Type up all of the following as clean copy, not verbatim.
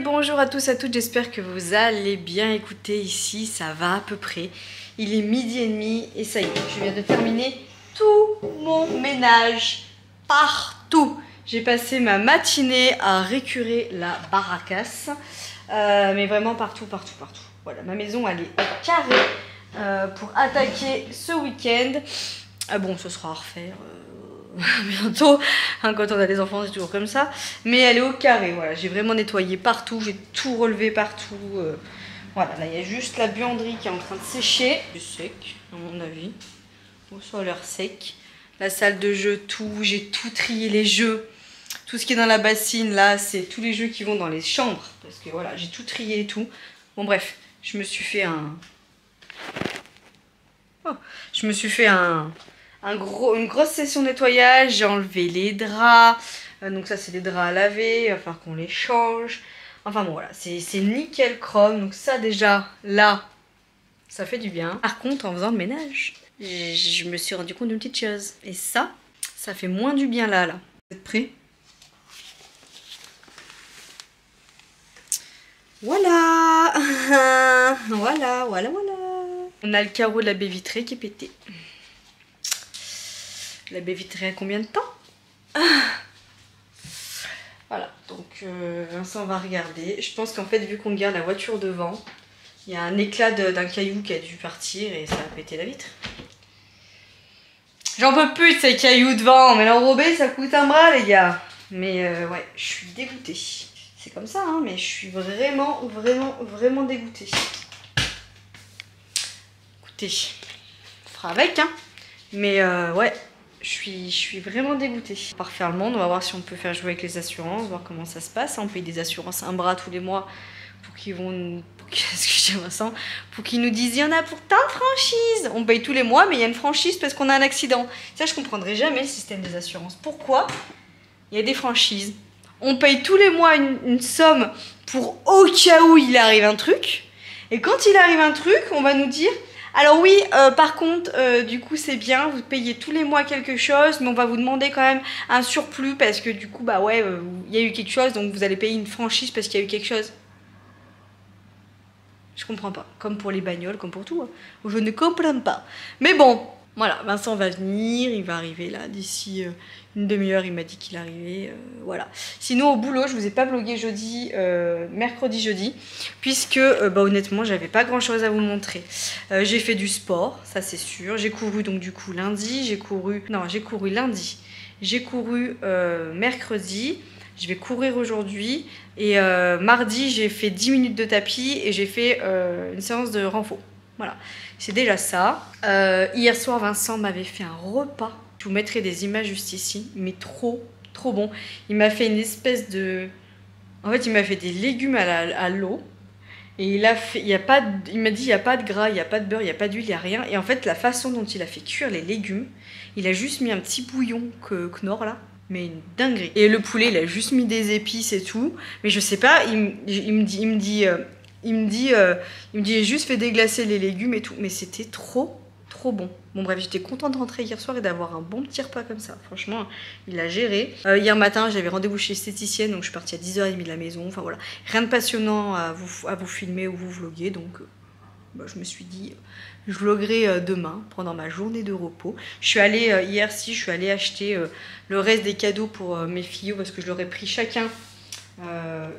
bonjour à tous, à toutes, j'espère que vous allez bien. Écoutez, ici ça va à peu près. Il est 12h30 et ça y est, je viens de terminer tout mon ménage partout. J'ai passé ma matinée à récurer la baracasse, mais vraiment partout. Voilà, ma maison elle est au carré pour attaquer ce week-end. Bon, ce sera à refaire bientôt, hein, quand on a des enfants c'est toujours comme ça, mais elle est au carré. Voilà, j'ai vraiment nettoyé partout, j'ai tout relevé partout. Voilà, là il y a juste la buanderie qui est en train de sécher, du sec à mon avis, ou ça a l'air sec. La salle de jeu, tout, j'ai tout trié, les jeux, tout ce qui est dans la bassine là, c'est tous les jeux qui vont dans les chambres, parce que voilà, j'ai tout trié et tout. Bon bref, je me suis fait une grosse session nettoyage. J'ai enlevé les draps, donc ça c'est des draps à laver, il va falloir qu'on les change. Enfin bon voilà, c'est nickel chrome, donc ça déjà là, ça fait du bien. Par contre en faisant le ménage, je me suis rendu compte d'une petite chose, et ça fait moins du bien là. Vous êtes prêts? Voilà. Voilà. On a le carreau de la baie vitrée qui est pété. La baie vitrée a combien de temps? Voilà, donc Vincent va regarder. Je pense qu'en fait, vu qu'on garde la voiture devant, il y a un éclat d'un caillou qui a dû partir et ça a pété la vitre. J'en peux plus de ces cailloux devant, mais l'enrober ça coûte un bras les gars. Mais ouais, je suis dégoûtée. C'est comme ça, hein, mais je suis vraiment dégoûtée. Écoutez, on fera avec, hein. Mais ouais, je suis vraiment dégoûtée. On va refaire le monde, on va voir si on peut faire jouer avec les assurances, voir comment ça se passe. On paye des assurances un bras tous les mois pour qu'ils nous disent il y en a pour tant de franchises. On paye tous les mois, mais il y a une franchise parce qu'on a un accident. Ça, je comprendrai jamais le système des assurances. Pourquoi il y a des franchises? On paye tous les mois une somme pour au cas où il arrive un truc. Et quand il arrive un truc, on va nous dire... Alors oui, par contre, du coup c'est bien, vous payez tous les mois quelque chose, mais on va vous demander quand même un surplus parce que du coup, bah ouais, il y a eu quelque chose, donc vous allez payer une franchise parce qu'il y a eu quelque chose. Je comprends pas, comme pour les bagnoles, comme pour tout, hein. Je ne comprends pas. Mais bon, voilà, Vincent va venir, il va arriver là d'ici une demi-heure, il m'a dit qu'il arrivait, voilà. Sinon au boulot, je vous ai pas vlogué mercredi, jeudi, puisque bah, honnêtement, j'avais pas grand chose à vous montrer. J'ai fait du sport, ça c'est sûr, j'ai couru donc du coup lundi, j'ai couru lundi, j'ai couru mercredi, je vais courir aujourd'hui, et mardi j'ai fait 10 minutes de tapis et j'ai fait une séance de renfort. Voilà, c'est déjà ça. Hier soir, Vincent m'avait fait un repas. Je vous mettrai des images juste ici, mais trop bon. Il m'a fait une espèce de... En fait, il m'a fait des légumes à l'eau. Et il m'a dit, il n'y a pas de gras, il n'y a pas de beurre, il n'y a pas d'huile, il n'y a rien. Et en fait, la façon dont il a fait cuire les légumes, il a juste mis un petit bouillon Knorr là. Mais une dinguerie. Et le poulet, il a juste mis des épices et tout. Mais je sais pas, il me dit, j'ai juste fait déglacer les légumes et tout. Mais c'était trop bon. Bon bref, j'étais contente de rentrer hier soir et d'avoir un bon petit repas comme ça. Franchement, il a géré. Hier matin, j'avais rendez-vous chez l'esthéticienne, donc je suis partie à 10h30 de la maison. Enfin voilà, rien de passionnant à vous filmer ou vous vloguer. Donc bah, je me suis dit, je vloguerai demain, pendant ma journée de repos. Je suis allée, je suis allée acheter le reste des cadeaux pour mes filles, parce que je leur ai pris chacun.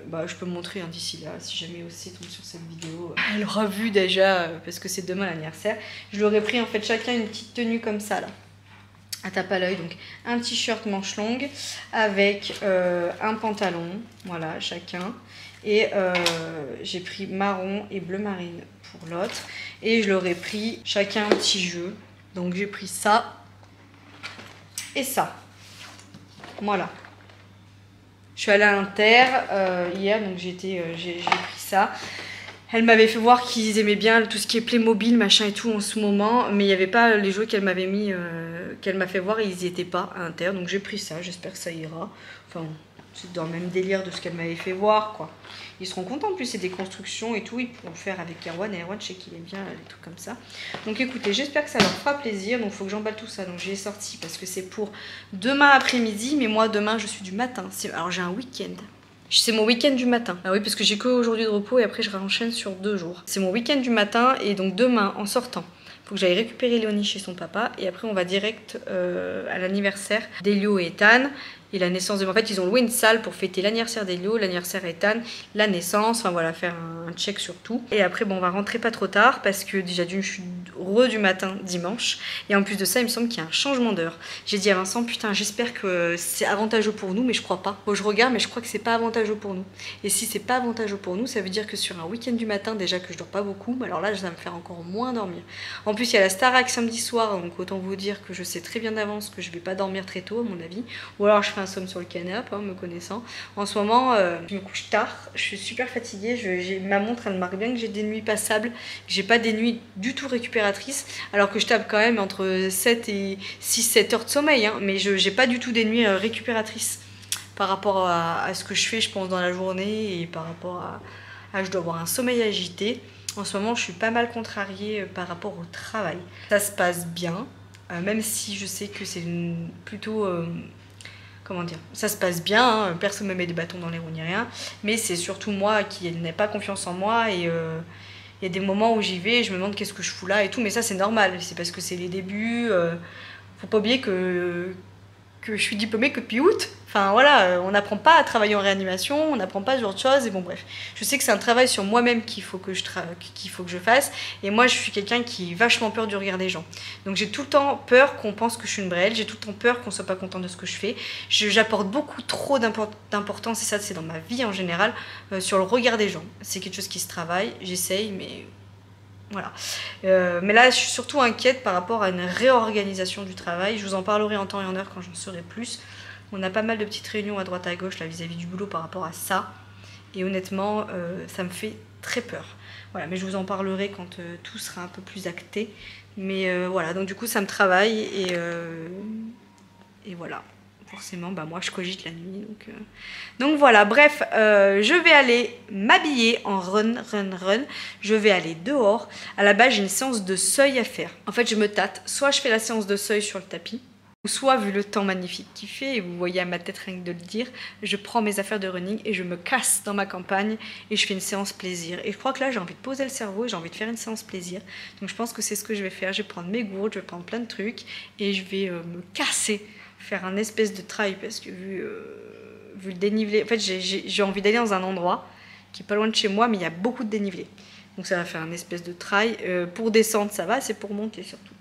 Bah, je peux montrer hein, d'ici là, si jamais aussi tombe sur cette vidéo. Elle aura vu déjà, parce que c'est demain l'anniversaire. Je leur ai pris en fait chacun une petite tenue comme ça là, à tape à l'œil. Donc un t-shirt manche longue avec un pantalon, voilà, chacun. Et j'ai pris marron et bleu marine pour l'autre. Et je leur ai pris chacun un petit jeu. Donc j'ai pris ça et ça. Voilà. Je suis allée à Inter hier, donc j'ai pris ça. Elle m'avait fait voir qu'ils aimaient bien tout ce qui est Playmobil, machin et tout en ce moment. Mais il n'y avait pas les jeux qu'elle m'avait mis, qu'elle m'a fait voir, ils n'y étaient pas à Inter. Donc j'ai pris ça, j'espère que ça ira. Enfin, c'est dans le même délire de ce qu'elle m'avait fait voir, quoi. Ils seront contents, en plus c'est des constructions et tout, ils pourront le faire avec Erwan, et Erwan je sais qu'il aime bien les trucs comme ça. Donc écoutez, j'espère que ça leur fera plaisir, donc il faut que j'emballe tout ça, donc j'ai sorti parce que c'est pour demain après-midi, mais moi demain je suis du matin, alors j'ai un week-end. C'est mon week-end du matin. Ah oui, parce que j'ai que aujourd'hui de repos et après je renchaîne sur 2 jours. C'est mon week-end du matin et donc demain, en sortant, faut que j'aille récupérer Léonie chez son papa et après on va direct à l'anniversaire d'Elio et Ethan. Et la naissance de... En fait, ils ont loué une salle pour fêter l'anniversaire d'Elio, l'anniversaire d'Ethan, la naissance, enfin voilà, faire un check sur tout. Et après, bon, on va rentrer pas trop tard parce que déjà d'une, je suis du matin dimanche. Et en plus de ça, il me semble qu'il y a un changement d'heure. J'ai dit à Vincent, putain, j'espère que c'est avantageux pour nous, mais je crois pas. Bon, je regarde, mais je crois que c'est pas avantageux pour nous. Et si c'est pas avantageux pour nous, ça veut dire que sur un week-end du matin, déjà que je dors pas beaucoup, alors là, ça va me faire encore moins dormir. En plus, il y a la Starac samedi soir, donc autant vous dire que je sais très bien d'avance que je vais pas dormir très tôt, à mon avis. Ou alors je fais un somme sur le canapé, hein, me connaissant. En ce moment, je me couche tard, je suis super fatiguée. Ma montre, elle marque bien que j'ai des nuits passables, que j'ai pas des nuits du tout récupératrices, alors que je tape quand même entre 7 et 6-7 heures de sommeil, hein, mais j'ai pas du tout des nuits récupératrices par rapport à ce que je fais, je pense, dans la journée et par rapport à je dois avoir un sommeil agité. En ce moment, je suis pas mal contrariée par rapport au travail. Ça se passe bien, même si je sais que c'est plutôt... comment dire, ça se passe bien, hein, personne ne me met des bâtons dans les roues ni rien, mais c'est surtout moi qui n'ai pas confiance en moi et il y a des moments où j'y vais et je me demande qu'est-ce que je fous là et tout, mais ça c'est normal, c'est parce que c'est les débuts, faut pas oublier que je suis diplômée que depuis août. Enfin voilà, on n'apprend pas à travailler en réanimation, on n'apprend pas ce genre de choses. Et bon bref, je sais que c'est un travail sur moi-même qu'il faut que je fasse. Et moi je suis quelqu'un qui a vachement peur du regard des gens. Donc j'ai tout le temps peur qu'on pense que je suis une brêle, j'ai tout le temps peur qu'on soit pas content de ce que je fais. J'apporte beaucoup trop d'importance, et ça c'est dans ma vie en général, sur le regard des gens. C'est quelque chose qui se travaille, j'essaye, mais... Voilà. Mais là, je suis surtout inquiète par rapport à une réorganisation du travail. Je vous en parlerai en temps et en heure quand j'en saurai plus. On a pas mal de petites réunions à droite à gauche là vis-à-vis du boulot par rapport à ça. Et honnêtement, ça me fait très peur. Voilà, mais je vous en parlerai quand tout sera un peu plus acté. Mais voilà, donc du coup, ça me travaille et voilà. Forcément, bah moi je cogite la nuit. Donc voilà, bref, je vais aller m'habiller en run. Je vais aller dehors. À la base, j'ai une séance de seuil à faire. En fait, je me tâte. Soit je fais la séance de seuil sur le tapis, ou soit, vu le temps magnifique qu'il fait, et vous voyez à ma tête rien que de le dire, je prends mes affaires de running et je me casse dans ma campagne et je fais une séance plaisir. Et je crois que là, j'ai envie de poser le cerveau et j'ai envie de faire une séance plaisir. Donc je pense que c'est ce que je vais faire. Je vais prendre mes gourdes, je vais prendre plein de trucs et je vais me casser. Faire un espèce de trail parce que vu le dénivelé, en fait j'ai envie d'aller dans un endroit qui est pas loin de chez moi mais il y a beaucoup de dénivelé, donc ça va faire un espèce de trail. Pour descendre ça va, c'est pour monter surtout.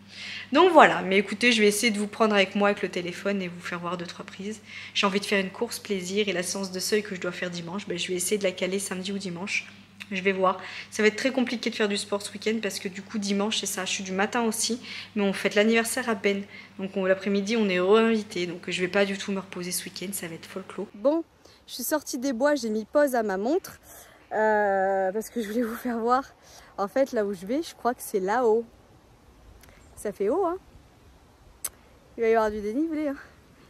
Donc voilà, mais écoutez, je vais essayer de vous prendre avec moi avec le téléphone et vous faire voir 2-3 prises. J'ai envie de faire une course plaisir et la séance de seuil que je dois faire dimanche, ben, je vais essayer de la caler samedi ou dimanche. Je vais voir. Ça va être très compliqué de faire du sport ce week-end parce que du coup dimanche c'est ça, je suis du matin aussi, mais on fête l'anniversaire à Ben. Donc l'après-midi on est réinvité, donc je vais pas du tout me reposer ce week-end, ça va être folklore. Bon, je suis sortie des bois, j'ai mis pause à ma montre parce que je voulais vous faire voir. En fait là où je vais, je crois que c'est là-haut. Ça fait haut hein. Il va y avoir du dénivelé hein.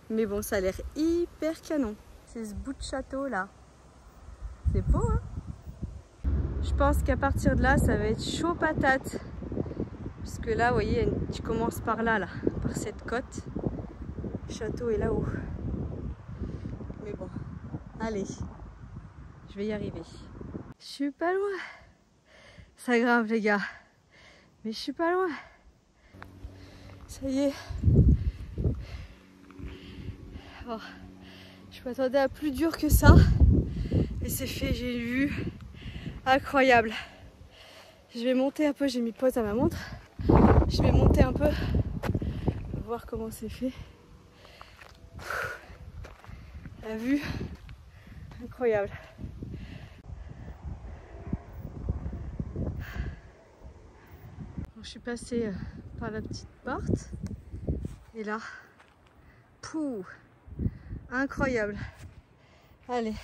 Mais bon, ça a l'air hyper canon. C'est ce bout de château là. C'est beau hein. Je pense qu'à partir de là, ça va être chaud patate. Parce que là, vous voyez, tu commences par là, par cette côte. Le château est là-haut. Mais bon, allez, je vais y arriver. Je suis pas loin. Ça grimpe les gars. Mais je suis pas loin. Ça y est. Oh, je m'attendais à plus dur que ça. Et c'est fait, j'ai une vue incroyable. Je vais monter un peu, j'ai mis pause à ma montre. Je vais monter un peu, voir comment c'est fait. La vue, incroyable. Je suis passée par la petite porte. Et là, pouh, incroyable. Allez,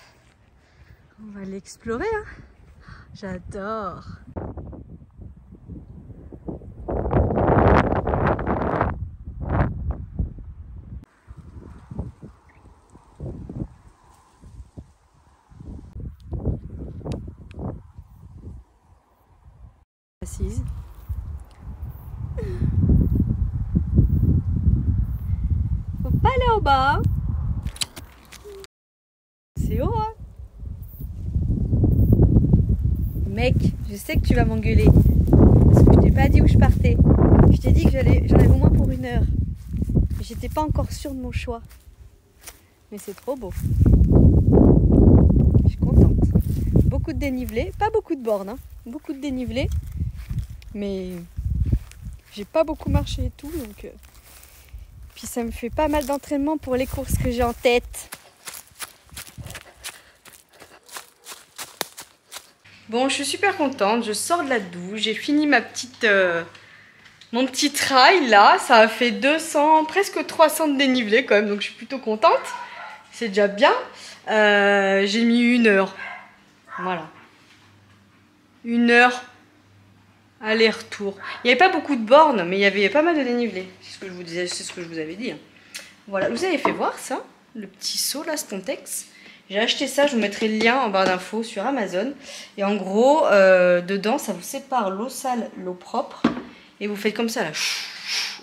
on va l'explorer. Hein. J'adore. Assise. Faut pas aller en bas. C'est haut, hein. sais que tu vas m'engueuler. Parce que je t'ai pas dit où je partais. Je t'ai dit que j'en avais au moins pour 1 heure. Mais j'étais pas encore sûre de mon choix. Mais c'est trop beau. Je suis contente. Beaucoup de dénivelé, pas beaucoup de bornes, hein. Beaucoup de dénivelé. Mais j'ai pas beaucoup marché et tout. Donc, puis ça me fait pas mal d'entraînement pour les courses que j'ai en tête. Bon, je suis super contente, je sors de la douche, j'ai fini mon petit trail là, ça a fait 200, presque 300 de dénivelé quand même, donc je suis plutôt contente, c'est déjà bien. J'ai mis 1 heure, voilà, 1 heure aller-retour. Il n'y avait pas beaucoup de bornes, mais il y avait pas mal de dénivelé, c'est ce que je vous disais, c'est ce que je vous avais dit. Voilà, vous avez fait voir ça, le petit seau là, Stontex. J'ai acheté ça, je vous mettrai le lien en barre d'infos sur Amazon. Et en gros, dedans, ça vous sépare l'eau sale, l'eau propre. Et vous faites comme ça, là.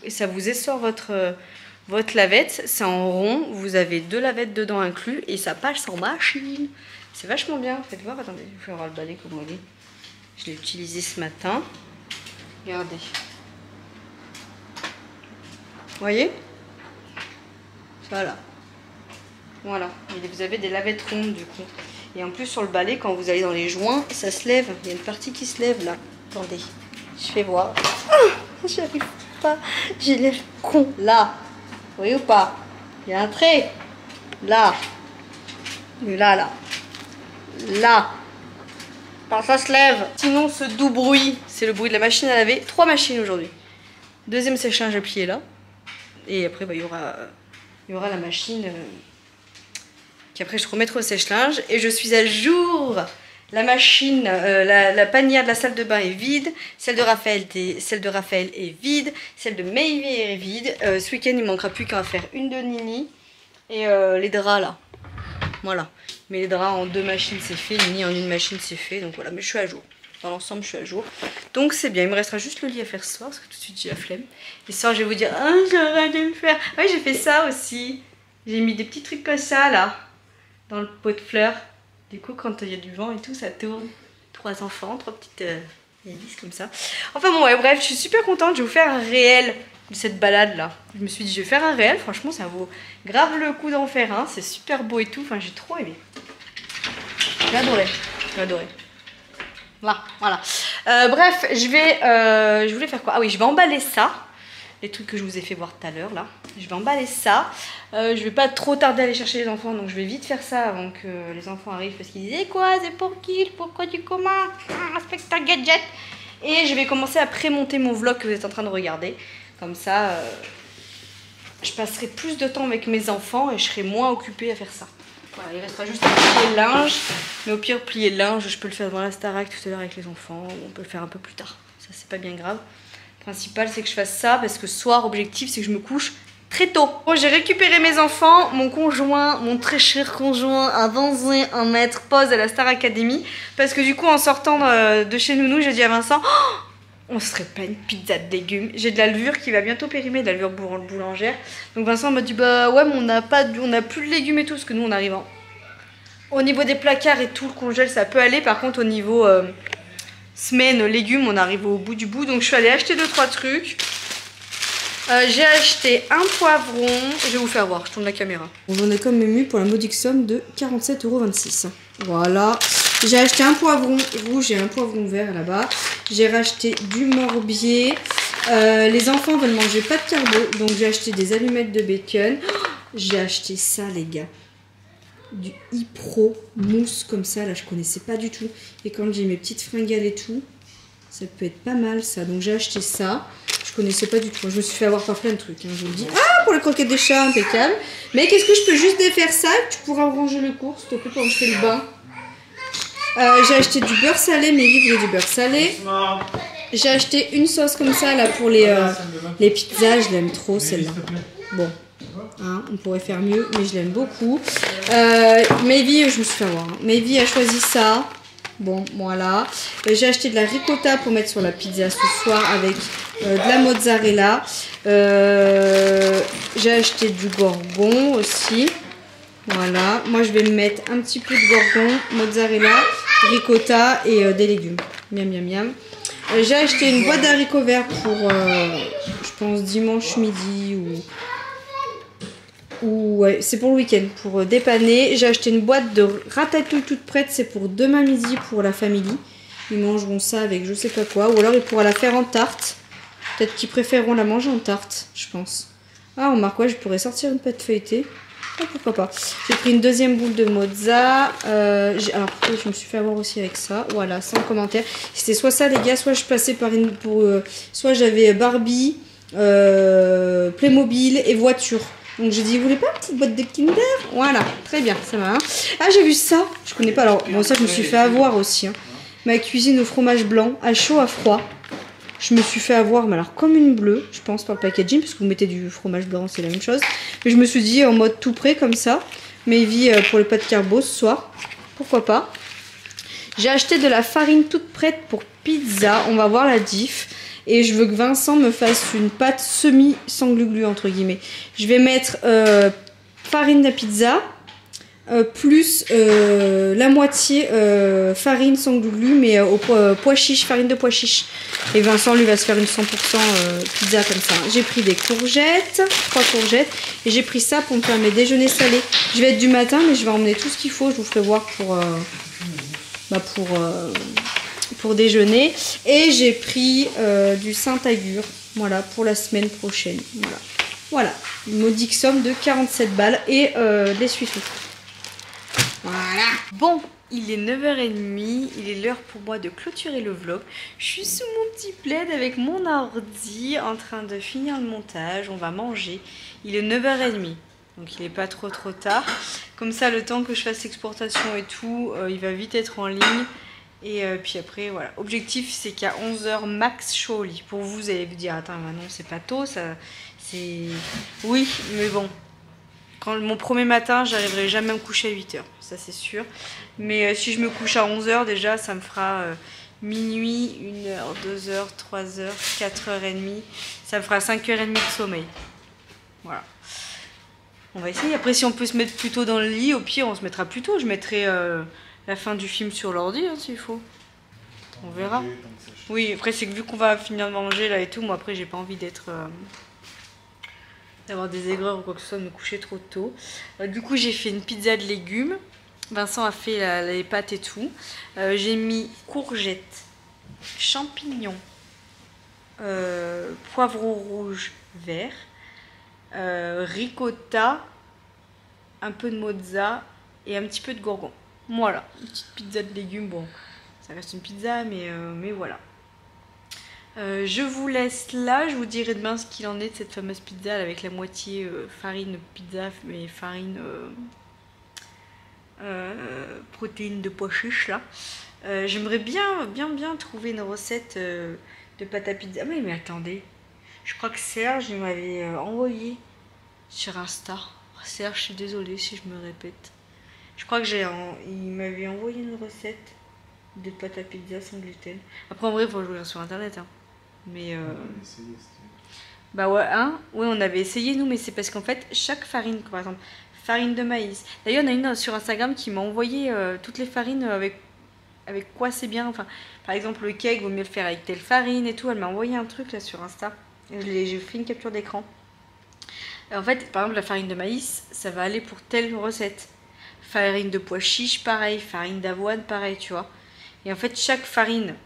Et ça vous essore votre lavette. C'est en rond, vous avez 2 lavettes dedans inclus. Et ça passe en machine. C'est vachement bien. Faites voir, attendez, je vais faire le balai comme on dit. Je l'ai utilisé ce matin. Regardez. Vous voyez? Voilà. Voilà, et vous avez des lavettes rondes du coup. Et en plus sur le balai, quand vous allez dans les joints, ça se lève. Il y a une partie qui se lève là. Attendez, je fais voir. J'y arrive pas. J'ai l'air con. Là. Vous voyez ou pas? Il y a un trait. Là. Là, là. Là. Alors ça se lève. Sinon ce doux bruit, c'est le bruit de la machine à laver. 3 machines aujourd'hui. Deuxième séchage à plier là. Et après, bah, il y aura la machine... Qu'après je remettrai au sèche-linge et je suis à jour. La machine, la panière de la salle de bain est vide, celle de Raphaël est vide, celle de Mayvi est vide. Ce week-end il ne manquera plus qu'à faire une de Nini et les draps là. Voilà, mais les draps en 2 machines c'est fait, Nini en 1 machine c'est fait, donc voilà, mais je suis à jour. Dans l'ensemble je suis à jour. Donc c'est bien, il me restera juste le lit à faire ce soir parce que tout de suite j'ai la flemme. Et ce soir je vais vous dire, ah j'aurais dû le faire. Oui, j'ai fait ça aussi. J'ai mis des petits trucs comme ça là. Dans le pot de fleurs. Du coup, quand il y a du vent et tout, ça tourne. 3 enfants, 3 petites hélices comme ça. Enfin bon, ouais, bref, je suis super contente. Je vais vous faire un réel de cette balade là. Je me suis dit, je vais faire un réel. Franchement, ça vaut grave le coup d'en faire un. C'est super beau et tout. Enfin, j'ai trop aimé. J'ai adoré. J'ai adoré. Voilà. Bref, je voulais faire quoi? Ah oui, je vais emballer ça. Les trucs que je vous ai fait voir tout à l'heure là. Je vais emballer ça. Je vais pas trop tarder à aller chercher les enfants, donc je vais vite faire ça avant que les enfants arrivent parce qu'ils disaient quoi, c'est pour qui, pourquoi tu commences, respecte ta gadget. Et je vais commencer à pré-monter mon vlog que vous êtes en train de regarder. Comme ça, je passerai plus de temps avec mes enfants et je serai moins occupée à faire ça. Voilà, il restera juste à plier le linge. Mais au pire, plier le linge, je peux le faire dans la Starac tout à l'heure avec les enfants. Ou on peut le faire un peu plus tard. Ça, c'est pas bien grave. Le principal, c'est que je fasse ça parce que ce soir, objectif, c'est que je me couche très tôt. Bon, j'ai récupéré mes enfants. Mon conjoint, mon très cher conjoint, a dansé un maître pause à la Star Academy. Parce que du coup, en sortant de chez Nounou, j'ai dit à Vincent, oh, on se ferait pas une pizza de légumes. J'ai de la levure qui va bientôt périmer, de la levure boulangère. Donc Vincent m'a dit, bah ouais, mais on n'a plus de légumes et tout, parce que nous, on arrive au niveau des placards et tout, le congèle, ça peut aller. Par contre, au niveau semaine, légumes, on arrive au bout du bout. Donc je suis allée acheter 2-3 trucs. J'ai acheté un poivron. Je vais vous faire voir, je tourne la caméra. J'en ai comme ému pour la modique somme de 47,26 €. Voilà. J'ai acheté un poivron rouge et un poivron vert là-bas. J'ai racheté du morbier. Les enfants veulent manger pas de carbo, donc j'ai acheté des allumettes de bacon. Oh, j'ai acheté ça, les gars. Du Ipro mousse comme ça, là je connaissais pas du tout. Et quand j'ai mes petites fringales et tout, ça peut être pas mal ça. Donc j'ai acheté ça. Je connaissais pas du tout. Je me suis fait avoir par plein de trucs, hein, je vous le dis. Ah, pour les croquettes des chats, impeccable. Mais qu'est-ce que je peux juste défaire ça? Tu pourras ranger le cours, s'il te plaît, pendant que je fais le bain. J'ai acheté du beurre salé, mais voulaient du beurre salé. J'ai acheté une sauce comme ça là pour les pizzas. Je l'aime trop celle-là. Bon, hein, on pourrait faire mieux, mais je l'aime beaucoup. Mayvi, je me suis fait avoir. Hein. Mayvi a choisi ça. Bon, voilà. J'ai acheté de la ricotta pour mettre sur la pizza ce soir avec de la mozzarella. J'ai acheté du gorgon aussi. Voilà. Moi, je vais me mettre un petit peu de gorgon, mozzarella, ricotta et des légumes. Miam miam miam. J'ai acheté une boîte d'haricots verts pour, je pense, dimanche midi ou ouais, c'est pour le week-end, pour dépanner. J'ai acheté une boîte de ratatouille toute prête, c'est pour demain midi pour la famille. Ils mangeront ça avec je sais pas quoi, ou alors ils pourront la faire en tarte. Peut-être qu'ils préféreront la manger en tarte, je pense. Ah, on marque quoi, je pourrais sortir une pâte feuilletée. Ah, pourquoi pas. J'ai pris une deuxième boule de mozza. Alors, je me suis fait avoir aussi avec ça. Voilà, sans commentaire. C'était soit ça, les gars, soit je passais par une... soit j'avais Barbie, Playmobil et voiture. Donc j'ai dit, vous voulez pas une petite boîte de Kinder? Voilà, très bien, ça va. Hein. Ah, j'ai vu ça. Je connais pas. Alors, bon, ça, je me suis fait avoir aussi. Hein. Ma cuisine au fromage blanc, à chaud, à froid. Je me suis fait avoir, mais alors comme une bleue, je pense, par le packaging, parce que vous mettez du fromage blanc, c'est la même chose. Mais je me suis dit en mode tout prêt comme ça, maybe pour les pâtes carbo ce soir, pourquoi pas. J'ai acheté de la farine toute prête pour pizza, on va voir la diff. Et je veux que Vincent me fasse une pâte semi sans glu-glu entre guillemets. Je vais mettre farine de pizza. Plus la moitié farine sans glu-glu mais au pois chiche, farine de pois chiche. Et Vincent lui va se faire une 100% pizza comme ça. J'ai pris des courgettes, 3 courgettes, et j'ai pris ça pour me faire mes déjeuners salés. Je vais être du matin mais je vais emmener tout ce qu'il faut, je vous ferai voir pour déjeuner. Et j'ai pris du Saint-Agur, voilà, pour la semaine prochaine. Voilà, une modique somme de 47 balles et l'essuie-tout. Voilà. Bon, il est 9h30, il est l'heure pour moi de clôturer le vlog. Je suis sous mon petit plaid avec mon ordi en train de finir le montage. On va manger. Il est 9h30, donc il n'est pas trop tard. Comme ça, le temps que je fasse l'exportation et tout, il va vite être en ligne. Et puis après, voilà. Objectif, c'est qu'à 11h max, je suis au lit. Pour vous, vous allez vous dire, attends, non, c'est pas tôt, ça... c'est... Oui, mais bon... Mon premier matin, j'arriverai jamais à me coucher à 8h, ça c'est sûr. Mais si je me couche à 11h déjà, ça me fera minuit, 1h, 2h, 3h, 4h30. Ça me fera 5h30 de sommeil. Voilà. On va essayer. Après, si on peut se mettre plus tôt dans le lit, au pire, on se mettra plus tôt. Je mettrai la fin du film sur l'ordi, hein, s'il faut. On verra. Oui, après, c'est que vu qu'on va finir de manger là et tout, moi après, j'ai pas envie d'être... d'avoir des aigreurs ou quoi que ce soit, de me coucher trop tôt. Du coup, j'ai fait une pizza de légumes. Vincent a fait les pâtes et tout. J'ai mis courgettes, champignons, poivron rouge vert, ricotta, un peu de mozza et un petit peu de gourgon. Voilà, une petite pizza de légumes. Bon, ça reste une pizza, mais voilà. Je vous laisse là, je vous dirai demain ce qu'il en est de cette fameuse pizza avec la moitié farine pizza mais farine protéines de pois chiches là. J'aimerais bien trouver une recette de pâte à pizza. Mais attendez, je crois que Serge il m'avait envoyé sur Insta. Serge, je suis désolée si je me répète. Je crois que il m'avait envoyé une recette de pâte à pizza sans gluten. Après en vrai il faut jouer sur internet hein. Mais bah ouais, hein, ouais, on avait essayé nous, mais c'est parce qu'en fait chaque farine, par exemple farine de maïs. D'ailleurs il y en a une sur Instagram qui m'a envoyé toutes les farines avec quoi c'est bien. Enfin, par exemple le cake vaut mieux le faire avec telle farine et tout. Elle m'a envoyé un truc là sur Insta. J'ai fait une capture d'écran. En fait, par exemple la farine de maïs, ça va aller pour telle recette. Farine de pois chiche, pareil. Farine d'avoine, pareil, tu vois. Et en fait chaque farine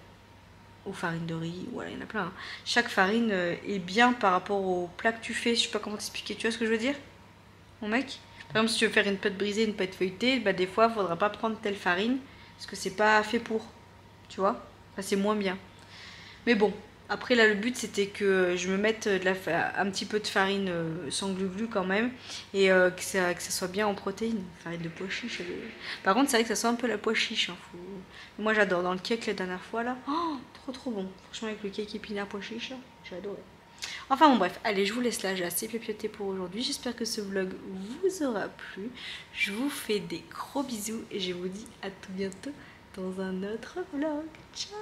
ou farine de riz, voilà, il y en a plein. Hein. Chaque farine est bien par rapport au plat que tu fais. Je sais pas comment t'expliquer, tu vois ce que je veux dire, mon mec? Par exemple, si tu veux faire une pâte brisée, une pâte feuilletée, bah des fois, il faudra pas prendre telle farine parce que c'est pas fait pour, tu vois. Enfin, c'est moins bien. Mais bon, après là, le but c'était que je me mette un petit peu de farine sans glu-glu quand même et que ça soit bien en protéines. Farine de pois chiche. Par contre, c'est vrai que ça sent un peu la pois chiche. Hein, moi, j'adore. Dans le cake la dernière fois là, oh, trop bon. Franchement, avec le cake épinard pois chiche, j'ai adoré. Enfin bon bref, allez, je vous laisse là, j'ai assez pépioté pour aujourd'hui. J'espère que ce vlog vous aura plu. Je vous fais des gros bisous et je vous dis à tout bientôt dans un autre vlog. Ciao.